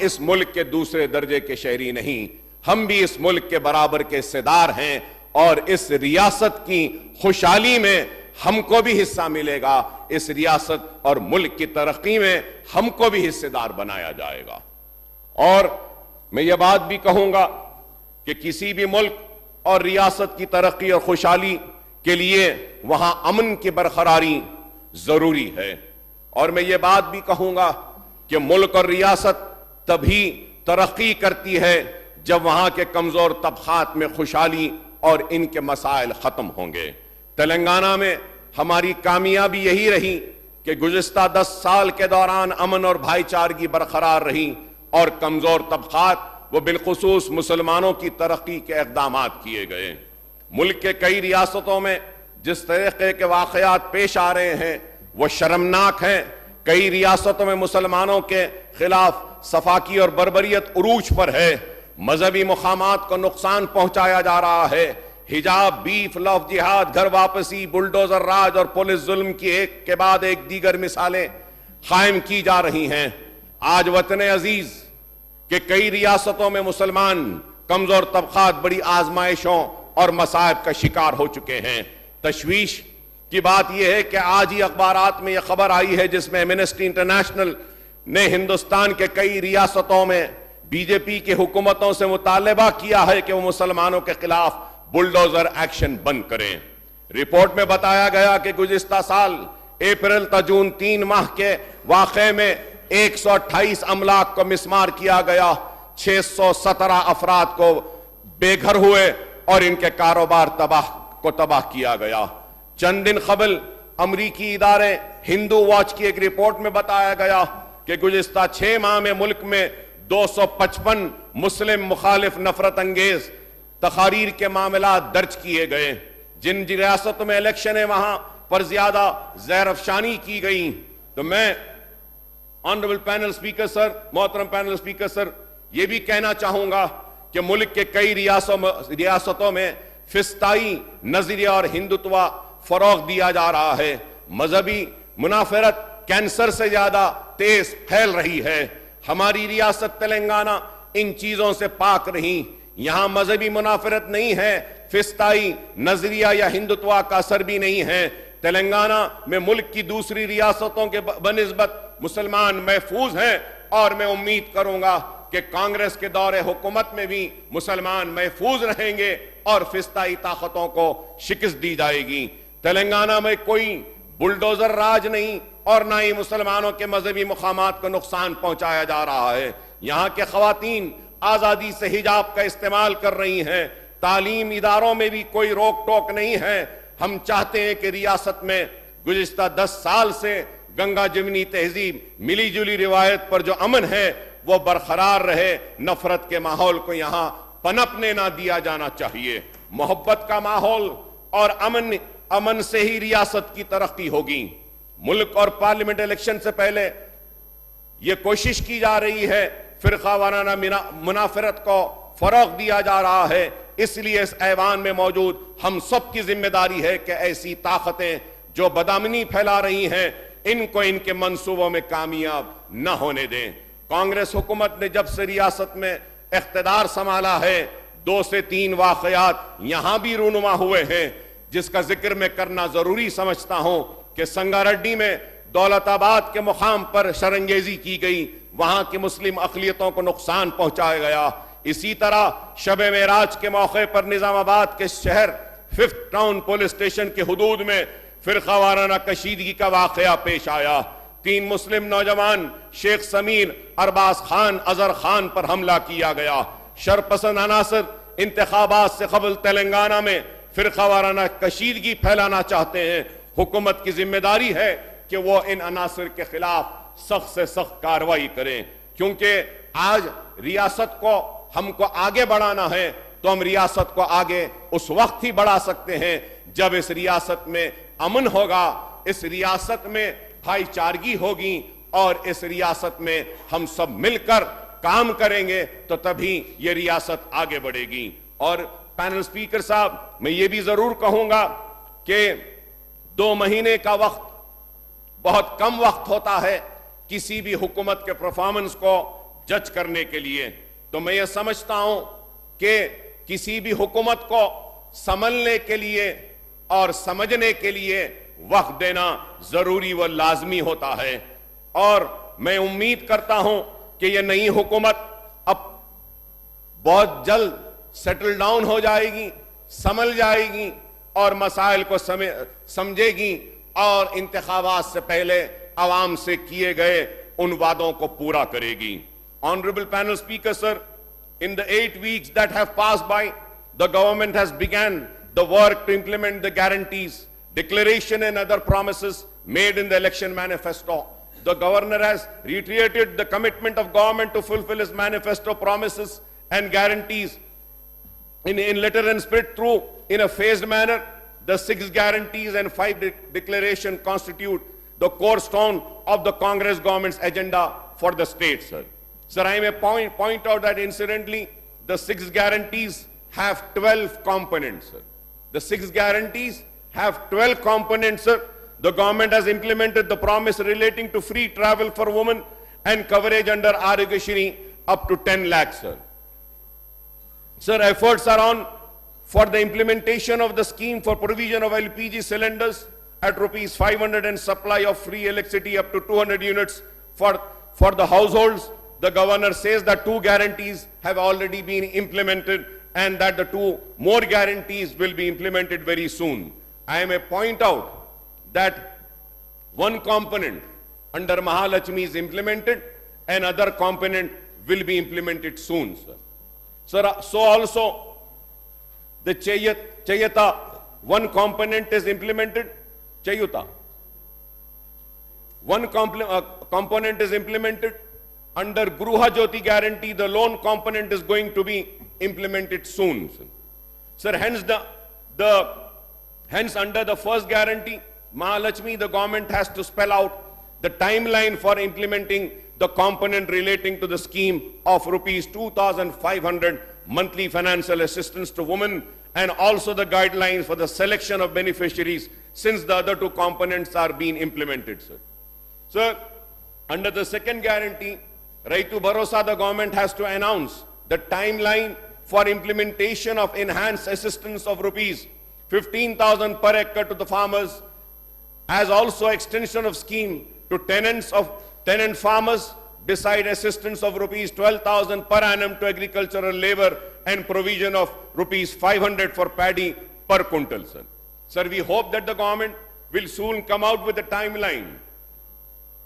इस मुल्क के दूसरे दर्जे के शहरी नहीं, हम भी इस मुल्क के बराबर के हिस्सेदार हैं और इस रियासत की खुशहाली में हमको भी हिस्सा मिलेगा, इस रियासत और मुल्क की तरक्की में हमको भी हिस्सेदार बनाया जाएगा। और मैं ये बात भी कहूंगा कि किसी भी मुल्क और रियासत की तरक्की और खुशहाली के लिए वहां अमन की बरकरारी जरूरी है। और मैं ये बात भी कहूंगा कि मुल्क और रियासत तभी तरक्की करती है जब वहां के कमजोर तबकात में खुशहाली और इनके मसाइल खत्म होंगे। तेलंगाना में हमारी कामयाबी यही रही कि गुज़िश्ता 10 साल के दौरान अमन और भाईचारगी बरकरार रही और कमजोर तबकात वो बिलखुसूस मुसलमानों की तरक्की के इक़दामात किए गए। मुल्क के कई रियासतों में जिस तरीके के वाक़यात पेश आ रहे हैं वो शर्मनाक हैं। कई रियासतों में मुसलमानों के खिलाफ सफाकी और बर्बरियत उरूज पर है, मजहबी मुकामात को नुकसान पहुंचाया जा रहा है, हिजाब, बीफ, लव जिहाद, घर वापसी, बुलडोजर राज और पुलिस जुल्म की एक के बाद एक दीगर मिसालें कायम की जा रही हैं। आज वतन अजीज के कई रियासतों में मुसलमान कमजोर तबकात बड़ी आजमाइशों और मसाइब का शिकार हो चुके हैं। तशवीश की बात यह है कि आज ही अखबारात में यह खबर आई है जिसमें एमनेस्टी इंटरनेशनल ने हिंदुस्तान के कई रियासतों में बीजेपी की हुकूमतों से मुतालबा किया है कि वो मुसलमानों के खिलाफ बुलडोजर एक्शन बंद करें। रिपोर्ट में बताया गया कि गुज़िश्ता साल अप्रैल ता जून 3 माह के वाक़े में 128 अमलाक को मिसमार किया गया, 617 अफराद को बेघर हुए और इनके कारोबार तबाह किया गया। चंद दिन कबल अमरीकी इदारे हिंदू वॉच की एक रिपोर्ट में बताया गया कि गुज़िश्ता 6 माह में मुल्क में 255 मुस्लिम मुखालिफ नफरत अंगेज तकारीर के मामला दर्ज किए गए। जिन रियासतों में इलेक्शन है वहां पर ज्यादा जहर अफशानी की गई। तो मैं ऑनरेबल पैनल स्पीकर सर, मोहतरम पैनल स्पीकर सर, यह भी कहना चाहूंगा कि मुल्क के कई रियासतों में फिस्ताई नजरिया और हिंदुत्व फरोग दिया जा रहा है। मजहबी मुनाफरत कैंसर से ज्यादा तेज फैल रही है। हमारी रियासत तेलंगाना इन चीजों से पाक रही। यहां मजहबी मुनाफरत नहीं है, फिस्ताई नजरिया या हिंदुत्व का असर भी नहीं है। तेलंगाना में मुल्क की दूसरी रियासतों के बनिस्बत मुसलमान महफूज हैं और मैं उम्मीद करूंगा कि कांग्रेस के दौरे हुकूमत में भी मुसलमान महफूज रहेंगे और फिस्ताई ताकतों को शिकस्त दी जाएगी। तेलंगाना में कोई बुलडोजर राज नहीं और ना ही मुसलमानों के मजहबी मुकामात को नुकसान पहुंचाया जा रहा है। यहाँ के खवातीन आजादी से हिजाब का इस्तेमाल कर रही हैं। तालीम इदारों में भी कोई रोक टोक नहीं है। हम चाहते हैं कि रियासत में गुज़िश्ता 10 साल से गंगा जमनी तहजीब, मिली जुली रिवायत पर जो अमन है वो बरकरार रहे। नफरत के माहौल को यहाँ पनपने ना दिया जाना चाहिए। मोहब्बत का माहौल और अमन से ही रियासत की तरक्की होगी। मुल्क और पार्लियामेंट इलेक्शन से पहले यह कोशिश की जा रही है, फिरका वाराना मुनाफरत को फरोग दिया जा रहा है। इसलिए इस ऐवान में मौजूद हम सब की जिम्मेदारी है कि ऐसी ताकतें जो बदअमनी फैला रही हैं इनको इनके मंसूबों में कामयाब न होने दें। कांग्रेस हुकूमत ने जब से रियासत में इख्तिदार संभाला है 2 से 3 वाकयात यहां भी रूनुमा हुए हैं जिसका जिक्र मैं करना जरूरी समझता हूं कि संगारेड्डी में दौलताबाद के मुकाम पर शरंगेजी की गई, वहां की मुस्लिम अकलियतों को नुकसान पहुंचाया गया। इसी तरह शब मेराज के मौके पर निजामाबाद के शहर 5th टाउन पुलिस स्टेशन के हुदूद में फिरका वाराना कशीदगी का वाकया पेश आया। 3 मुस्लिम नौजवान शेख समीर, अरबाज खान, अजहर खान पर हमला किया गया। शरपसंद अनासर इंतखाबात से कबल तेलंगाना में फिरका वाराना कशीदगी फैलाना चाहते हैं। हुकूमत की जिम्मेदारी है कि वो इन अनासर के खिलाफ सख्त से सख्त कार्रवाई करें, क्योंकि आज रियासत को हमको आगे बढ़ाना है तो हम रियासत को आगे उस वक्त ही बढ़ा सकते हैं जब इस रियासत में अमन होगा, इस रियासत में भाईचारगी होगी और इस रियासत में हम सब मिलकर काम करेंगे तो तभी ये रियासत आगे बढ़ेगी। और पैनल स्पीकर साहब, मैं ये भी जरूर कहूंगा कि 2 महीने का वक्त बहुत कम वक्त होता है किसी भी हुकूमत के परफॉर्मेंस को जज करने के लिए। तो मैं ये समझता हूं कि किसी भी हुकूमत को संभलने के लिए और समझने के लिए वक्त देना जरूरी व लाजमी होता है। और मैं उम्मीद करता हूं कि यह नई हुकूमत अब बहुत जल्द सेटल डाउन हो जाएगी, संभल जाएगी और मसाइल को समझेगी और इंतखाबात से पहले आवाम से किए गए उन वादों को पूरा करेगी। Honorable panel speaker, sir, in the 8 weeks that have passed by, the government has begun the work to implement the guarantees, declaration and other promises made in the election manifesto. The governor has reiterated the commitment of government to fulfill his manifesto promises and guarantees in letter and spirit through in a phased manner. The 6 guarantees and 5 declaration constitute the cornerstone of the Congress government's agenda for the state, sir. Sir, I may point out that incidentally, the 6 guarantees have 12 components, sir. The 6 guarantees have 12 components, sir. The government has implemented the promise relating to free travel for women and coverage under Arogashini up to 10 lakhs, sir. Sir, efforts are on for the implementation of the scheme for provision of LPG cylinders at rupees 500 and supply of free electricity up to 200 units for the households. The governor says that 2 guarantees have already been implemented and that the 2 more guarantees will be implemented very soon. I may point out that 1 component under Mahalakshmi is implemented and other component will be implemented soon, sir. Sir, so also the Chayata, 1 component is implemented, Chayuta. 1 component is implemented. Under Gruha Jyoti guarantee, the loan component is going to be implemented soon. Sir, hence under the first guarantee, Mahalakshmi, the government has to spell out the timeline for implementing the component relating to the scheme of rupees 2,500 monthly financial assistance to women and also the guidelines for the selection of beneficiaries since the other 2 components are being implemented, sir. Sir, under the second guarantee, Raitu Bharosa, the government has to announce the timeline for implementation of enhanced assistance of rupees 15,000 per acre to the farmers, as also extension of scheme to tenant farmers, beside assistance of rupees 12,000 per annum to agricultural labor and provision of rupees 500 for paddy per quintal, sir. Sir, we hope that the government will soon come out with a timeline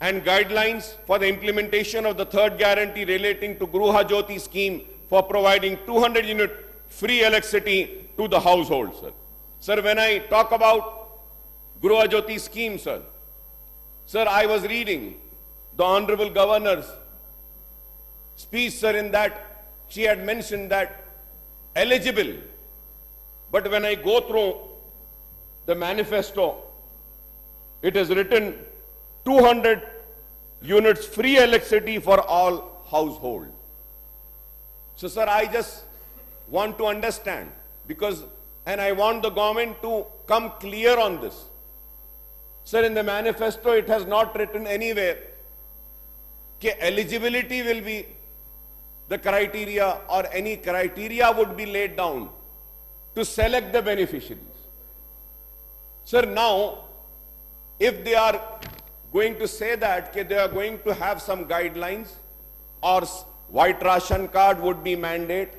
and guidelines for the implementation of the third guarantee relating to Gruha Jyoti scheme for providing 200 unit free electricity to the household, sir. Sir, when I talk about Gruha Jyoti scheme, sir, I was reading the Honorable Governor's speech, sir, in that she had mentioned that eligible, but when I go through the manifesto, it is written 200 units free electricity for all household. So, sir, I just want to understand and I want the government to come clear on this. Sir, in the manifesto, it has not written anywhere that eligibility will be the criteria or any criteria would be laid down to select the beneficiaries. Sir, now, if they are going to say that they are going to have some guidelines or white ration card would be mandate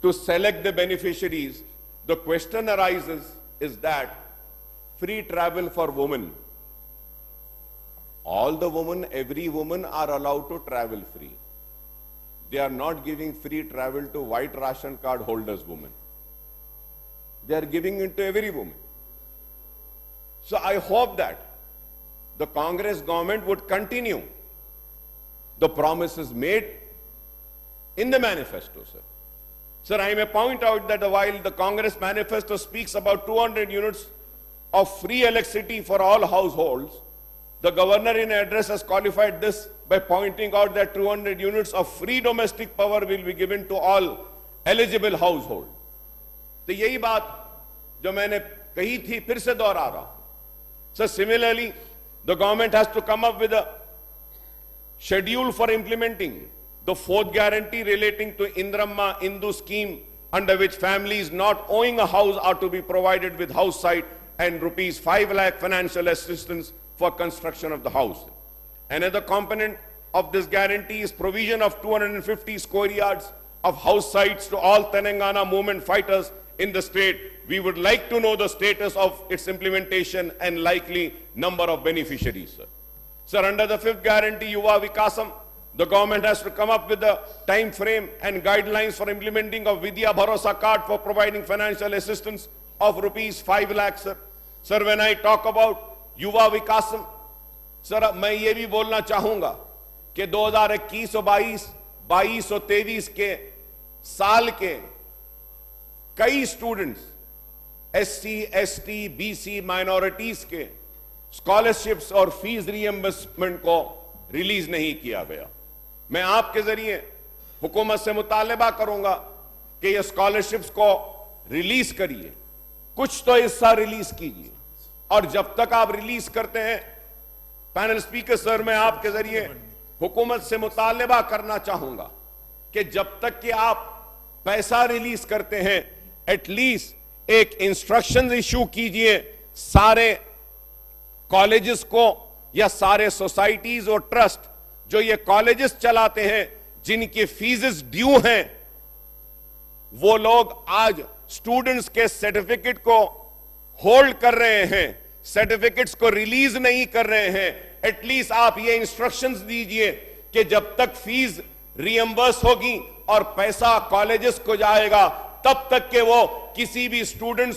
to select the beneficiaries, the question arises is that free travel for women. All the women, every woman are allowed to travel free. They are not giving free travel to white ration card holders women. They are giving it to every woman. So I hope that the Congress government would continue the promises made in the manifesto, sir. Sir, I may point out that while the Congress manifesto speaks about 200 units of free electricity for all households, the governor in an address has qualified this by pointing out that 200 units of free domestic power will be given to all eligible households. तो यही बात जो मैंने कही थी फिर से दोहरा रहा हूं. So similarly, the government has to come up with a schedule for implementing The fourth guarantee relating to Indramma Indu scheme, under which families not owning a house are to be provided with house site and rupees 5 lakh financial assistance for construction of the house. Another component of this guarantee is provision of 250 square yards of house sites to all Telangana movement fighters in the state. We would like to know the status of its implementation and likely number of beneficiaries, sir. Sir, under the fifth guarantee, Yuva Vikasam, the government has to come up with a time frame and guidelines for implementing of Vidya Bharosa card for providing financial assistance of rupees 5 lakhs, sir. Sir, when I talk about Yuva Vikasam, sir, मैं ये भी बोलना चाहूंगा कि 2021 और 22 और 23 के साल के कई students SC, ST, BC minorities के स्कॉलरशिप्स और फीस रीएम्बर्समेंट को रिलीज नहीं किया गया। मैं आपके जरिए हुकूमत से मुतालबा करूंगा कि ये स्कॉलरशिप्स को रिलीज करिए, कुछ तो हिस्सा रिलीज कीजिए, और जब तक आप रिलीज करते हैं, पैनल स्पीकर सर, मैं आपके जरिए हुकूमत से मुतालबा करना चाहूंगा कि जब तक कि आप पैसा रिलीज करते हैं, एटलीस्ट एक इंस्ट्रक्शंस इशू कीजिए सारे कॉलेजेस को या सारे सोसाइटीज और ट्रस्ट जो ये कॉलेजेस चलाते हैं, जिनकी फीसेस ड्यू हैं, वो लोग आज स्टूडेंट्स के सर्टिफिकेट को होल्ड कर रहे हैं, सर्टिफिकेट्स को रिलीज नहीं कर रहे हैं। एटलीस्ट आप ये इंस्ट्रक्शंस दीजिए कि जब तक फीस रीएम्बर्स होगी और पैसा कॉलेजेस को जाएगा, तब तक के वो किसी भी स्टूडेंट्स